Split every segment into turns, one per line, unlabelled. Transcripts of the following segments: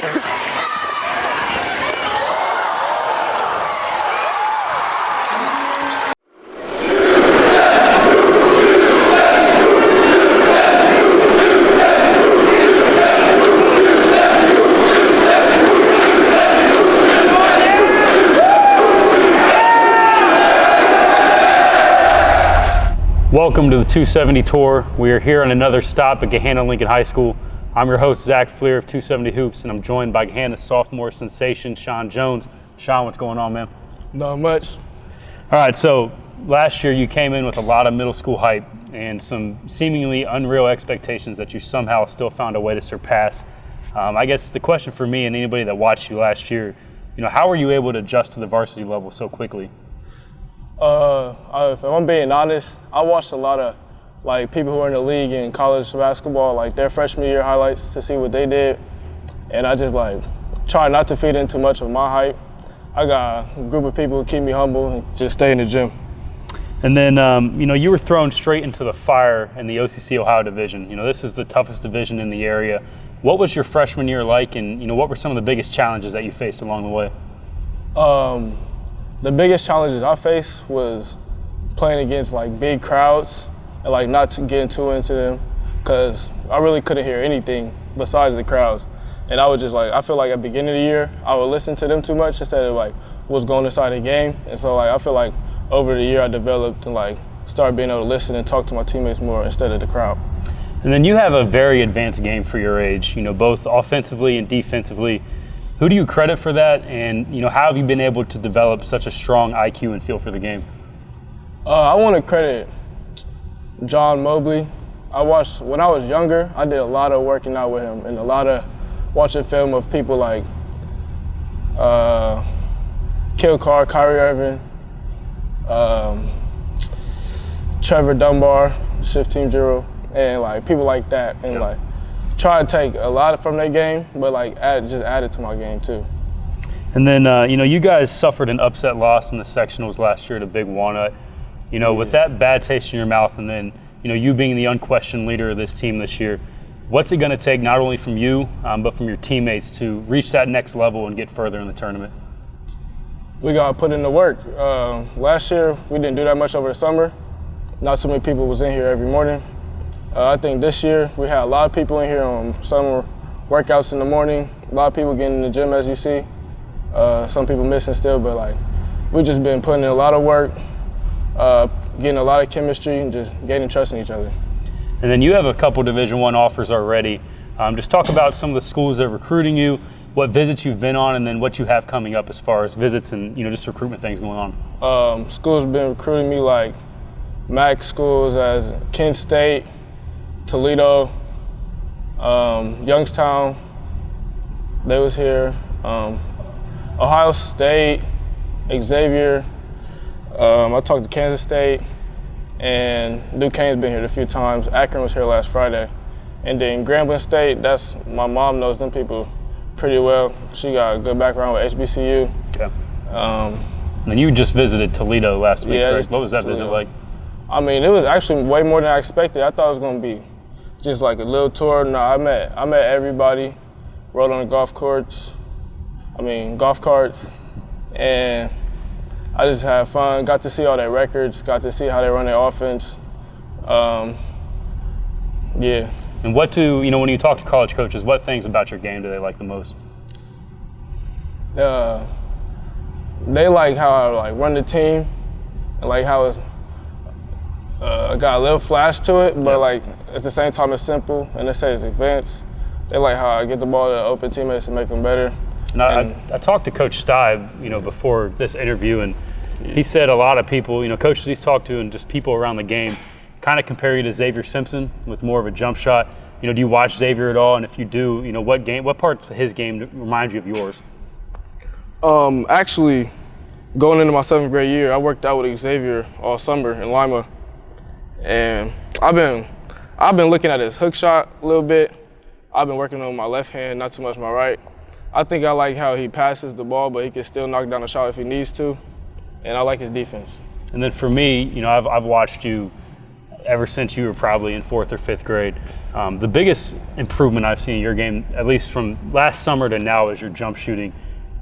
Welcome to the 270 Tour. We are here on another stop at Gahanna Lincoln High School. I'm your host, Zach Fleer of 270 Hoops, and I'm joined by Gahanna's sophomore sensation, Sean Jones. Sean, what's going on, man?
Not much.
All right, so last year you came in with a lot of middle school hype and some seemingly unreal expectations that you somehow still found a way to surpass. I guess the question for me and anybody that watched you last year, how were you able to adjust to the varsity level so quickly?
If I'm being honest, I watched a lot of people who are in the league in college basketball, their freshman year highlights to see what they did, and I just try not to feed into much of my hype. I got a group of people who keep me humble and just stay in the gym.
And then you were thrown straight into the fire in the OCC Ohio division. This is the toughest division in the area. What was your freshman year like, and what were some of the biggest challenges that you faced along the way?
The biggest challenges I faced was playing against big crowds and not getting too into them, because I really couldn't hear anything besides the crowds. And I would just I feel like at the beginning of the year I would listen to them too much instead of what's going inside the game. And so I feel like over the year I developed and started being able to listen and talk to my teammates more instead of the crowd.
And then you have a very advanced game for your age, both offensively and defensively. Who do you credit for that, and how have you been able to develop such a strong IQ and feel for the game?
I want to credit John Mobley. When I was younger, I did a lot of working out with him and a lot of watching film of people like Kill Carr, Kyrie Irving, Trevor Dunbar, Shift Team Zero, and people like that, and try to take a lot from their game, but add it to my game too.
And then you guys suffered an upset loss in the sectionals last year at a big walnut. With that bad taste in your mouth, and then you being the unquestioned leader of this team this year, what's it going to take not only from you but from your teammates to reach that next level and get further in the tournament?
We got to put in the work. Last year we didn't do that much over the summer. Not too many people was in here every morning. I think this year we had a lot of people in here on summer workouts in the morning. A lot of people getting in the gym, as you see. Some people missing still, but we just been putting in a lot of work, getting a lot of chemistry, and just gaining trust in each other.
And then you have a couple Division I offers already. Just talk about some of the schools that are recruiting you, what visits you've been on, and then what you have coming up as far as visits and just recruitment things going
on. Schools have been recruiting me MAC schools as Kent State, Toledo, Youngstown, they was here, Ohio State, Xavier, I talked to Kansas State, and Duquesne's been here a few times. Akron was here last Friday. And then Grambling State, my mom knows them people pretty well. She got a good background with HBCU.
Okay. And you just visited Toledo last week,
yeah,
right? What was that
Toledo.
visit like?
I mean, it was actually way more than I expected. I thought it was going to be just a little tour. No, I met everybody, rode on the golf carts, and I just had fun. Got to see all their records, got to see how they run their offense. Yeah.
And what when you talk to college coaches, what things about your game do they like the most?
They like how I run the team, and how it's got a little flash to it, but at the same time it's simple, and they say it's advanced. They like how I get the ball to open teammates and make them better.
And I talked to Coach Stibe, before this interview, and he said a lot of people, coaches he's talked to and just people around the game kind of compare you to Xavier Simpson with more of a jump shot. Do you watch Xavier at all? And if you do, what parts of his game remind you of yours?
Actually, going into my 7th grade year, I worked out with Xavier all summer in Lima. And I've been looking at his hook shot a little bit. I've been working on my left hand, not too much my right. I think I like how he passes the ball, but he can still knock down a shot if he needs to. And I like his defense.
And then for me, I've watched you ever since you were probably in 4th or 5th grade. The biggest improvement I've seen in your game, at least from last summer to now, is your jump shooting.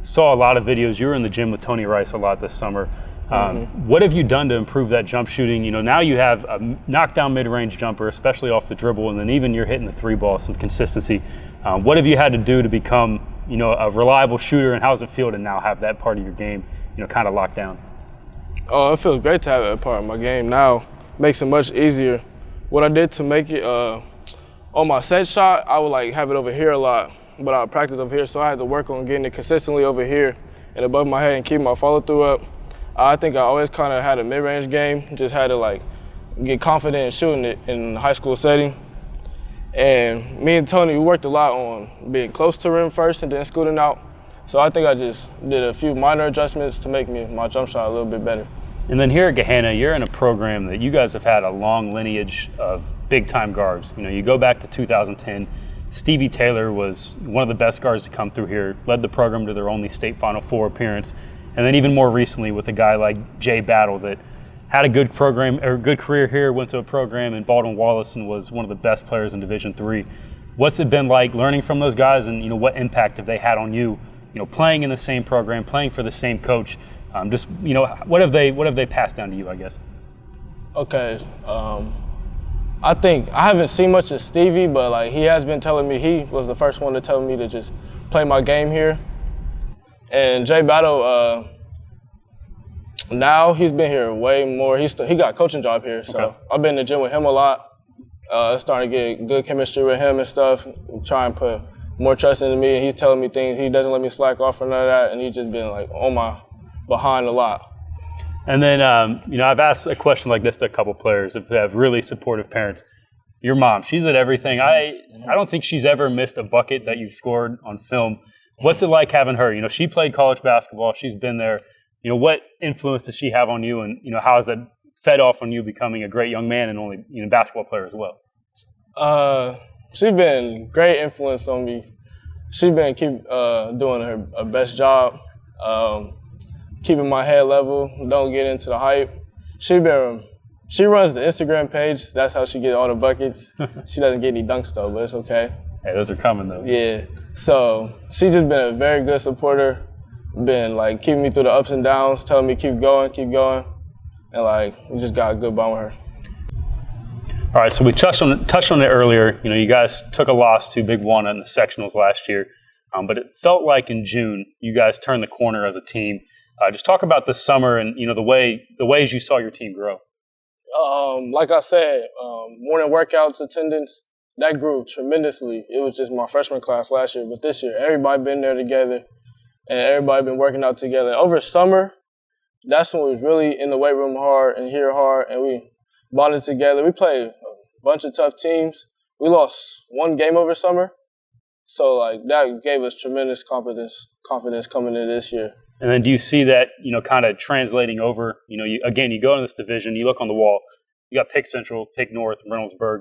Saw a lot of videos. You were in the gym with Tony Rice a lot this summer. What have you done to improve that jump shooting? You know, now you have a knockdown mid-range jumper, especially off the dribble, and then even you're hitting the 3-ball, some consistency. What have you had to do to become, you know, a reliable shooter, and how does it feel to now have that part of your game, you know, kind of locked down?
Oh, it feels great to have that part of my game now. Makes it much easier. What I did to make it, on my set shot, I would like have it over here a lot, but I would practice over here, so I had to work on getting it consistently over here and above my head and keep my follow through up. I think I always kind of had a mid-range game, just had to like get confident in shooting it in the high school setting. And me and Tony, we worked a lot on being close to rim first and then scooting out. So I think I just did a few minor adjustments to make my jump shot a little bit better.
And then here at Gahanna, you're in a program that you guys have had a long lineage of big-time guards. You know, you go back to 2010, Stevie Taylor was one of the best guards to come through here, led the program to their only state Final Four appearance. And then even more recently with a guy like Jay Battle that had a good program or good career here, went to a program in Baldwin Wallace and was one of the best players in Division III. What's it been like learning from those guys, and you know, what impact have they had on you? You know, playing in the same program, playing for the same coach. Just, you know, what have they passed down to you, I guess?
Okay, I think I haven't seen much of Stevie, but like he has been telling me, he was the first one to tell me to just play my game here. And Jay Battle, now he's been here way more. He got a coaching job here, so okay. I've been in the gym with him a lot. Starting to get good chemistry with him and stuff. Try and put more trust into me, and he's telling me things. He doesn't let me slack off or none of that, and he's just been like on my behind a lot.
And then, you know, I've asked a question like this to a couple players who have really supportive parents. Your mom, she's at everything. I don't think she's ever missed a bucket that you've scored on film. What's it like having her? You know, she played college basketball. She's been there. You know, what influence does she have on you, and you know, how has that fed off on you becoming a great young man and only, you know, basketball player as well?
She's been great influence on me. She's been doing her best job, keeping my head level, don't get into the hype. She runs the Instagram page. That's how she gets all the buckets. She doesn't get any dunks though, but it's okay.
Hey, those are coming though.
Yeah. So she's just been a very good supporter. Been like keeping me through the ups and downs, telling me keep going, and like we just got a good bond with her.
All right, so we touched on it earlier. You know, you guys took a loss to Big One in the sectionals last year, but it felt like in June you guys turned the corner as a team. Just talk about the summer and you know the ways you saw your team grow.
Like I said, morning workouts attendance that grew tremendously. It was just my freshman class last year, but this year everybody been there together, and everybody been working out together. Over summer, that's when we was really in the weight room hard and here hard, and we bonded together. We played a bunch of tough teams. We lost one game over summer, so like that gave us tremendous confidence coming into this year.
And then do you see that, you know, kind of translating over? You know, you go into this division, you look on the wall, you got Pick Central, Pick North, Reynoldsburg.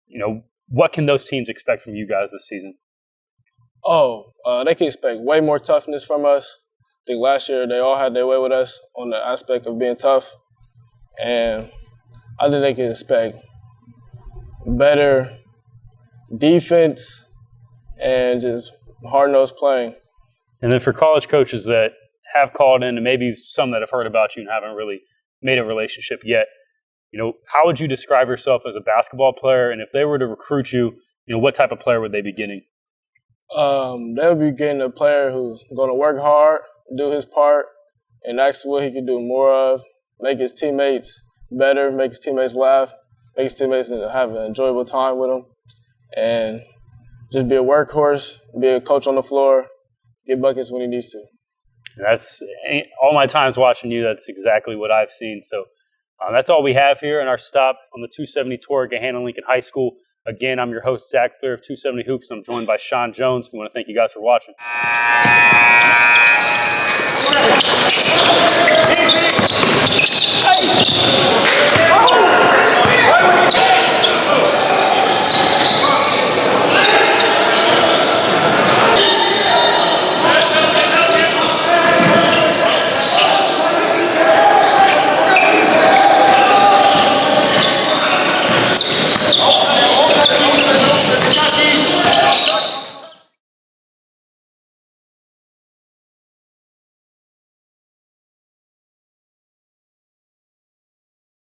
You know, what can those teams expect from you guys this season?
They can expect way more toughness from us. I think last year they all had their way with us on the aspect of being tough. And I think they can expect better defense and just hard-nosed playing.
And then for college coaches that have called in, and maybe some that have heard about you and haven't really made a relationship yet, you know, how would you describe yourself as a basketball player? And if they were to recruit you, you know, what type of player would they be getting?
They'll be getting a player who's going to work hard, do his part, and that's what he can do more of, make his teammates better, make his teammates laugh, make his teammates have an enjoyable time with him, and just be a workhorse, be a coach on the floor, get buckets when he needs to.
That's all my times watching you. That's exactly what I've seen. So that's all we have here in our stop on the 270 tour at Gahanna Lincoln High School. Again, I'm your host, Zach Clear of 270 Hoops, and I'm joined by Sean Jones. We want to thank you guys for watching. Hey!